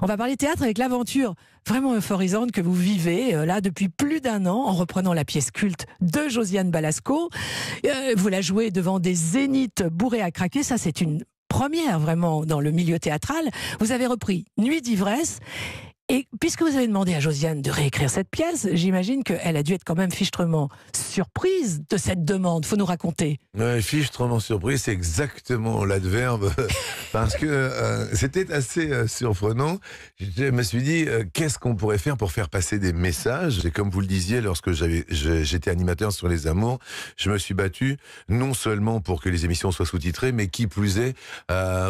On va parler théâtre avec l'aventure vraiment euphorisante que vous vivez là depuis plus d'1 an en reprenant la pièce culte de Josiane Balasco. Vous la jouez devant des zéniths bourrés à craquer, ça c'est une première vraiment dans le milieu théâtral. Vous avez repris Nuit d'ivresse. Et puisque vous avez demandé à Josiane de réécrire cette pièce, j'imagine qu'elle a dû être quand même fichtrement surprise de cette demande. Faut nous raconter. Ouais, fichtrement surprise, c'est exactement l'adverbe. Parce que c'était assez surprenant. Je me suis dit, qu'est-ce qu'on pourrait faire pour faire passer des messages? Et comme vous le disiez, lorsque j'étais animateur sur les amours, je me suis battu non seulement pour que les émissions soient sous-titrées, mais qui plus est,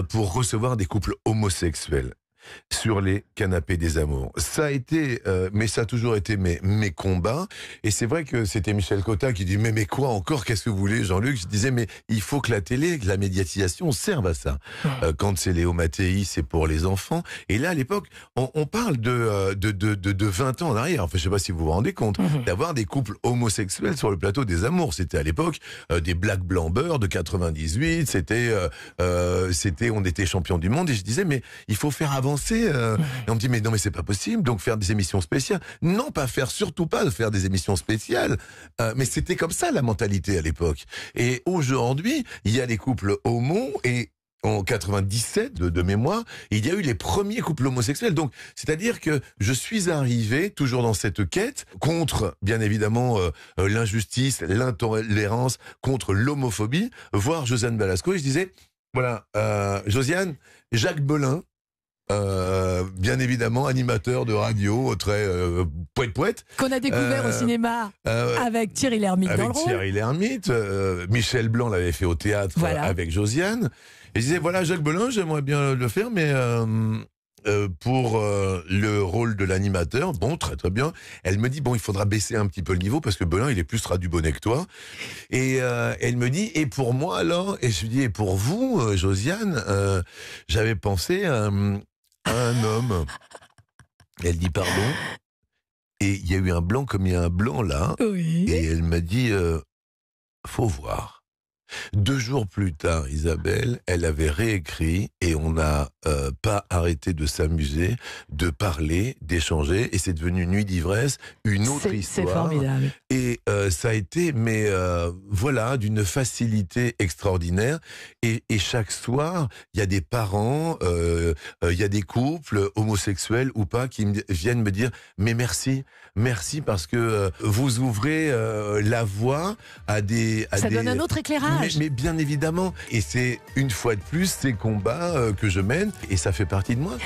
pour recevoir des couples homosexuels sur les canapés des amours. Ça a été, mais ça a toujours été mes combats. Et c'est vrai que c'était Michel Cotta qui dit mais quoi encore, qu'est-ce que vous voulez, Jean-Luc? Je disais mais il faut que la télé, que la médiatisation serve à ça. Quand c'est Léo Mattei, c'est pour les enfants. Et là, à l'époque, on parle de 20 ans en arrière. Enfin, je sais pas si vous vous rendez compte, d'avoir des couples homosexuels sur le plateau des amours. C'était à l'époque des Black Blamber de 98. C'était, on était champion du monde. Et je disais mais il faut faire avancer. Et on me dit mais non mais c'est pas possible, donc faire des émissions spéciales. Non, surtout pas faire des émissions spéciales. Mais c'était comme ça la mentalité à l'époque. Et aujourd'hui, il y a les couples homo et en 97 de mémoire, il y a eu les premiers couples homosexuels. Donc, c'est-à-dire que je suis arrivé toujours dans cette quête contre, bien évidemment, l'injustice, l'intolérance, contre l'homophobie, voir Josiane Balasco et je disais voilà, Josiane, Jacques Belin. Bien évidemment, animateur de radio, très poète. Qu'on a découvert au cinéma avec Thierry Lhermitte dans le rôle. Avec Thierry Lhermitte, Michel Blanc l'avait fait au théâtre avec Josiane. Et je disais, voilà, Jacques Belin, j'aimerais bien le faire, mais pour le rôle de l'animateur, bon, très très bien. Elle me dit, bon, il faudra baisser un petit peu le niveau, parce que Belin, il est plus radubonnet que toi. Et elle me dit, et pour moi alors? Et je lui dis, et pour vous, Josiane, j'avais pensé à un homme. Elle dit pardon. Et il y a eu un blanc comme il y a un blanc là. Oui. Et elle m'a dit faut voir. 2 jours plus tard, Isabelle, elle avait réécrit et on n'a pas arrêté de s'amuser, de parler, d'échanger et c'est devenu Nuit d'ivresse, une autre histoire. C'est formidable. Et ça a été, mais voilà, d'une facilité extraordinaire. Et chaque soir, il y a des parents, il y a des couples homosexuels ou pas qui viennent me dire mais merci parce que vous ouvrez la voie à des... Ça donne un autre éclairage. Mais bien évidemment. Et c'est une fois de plus ces combats que je mène et ça fait partie de moi.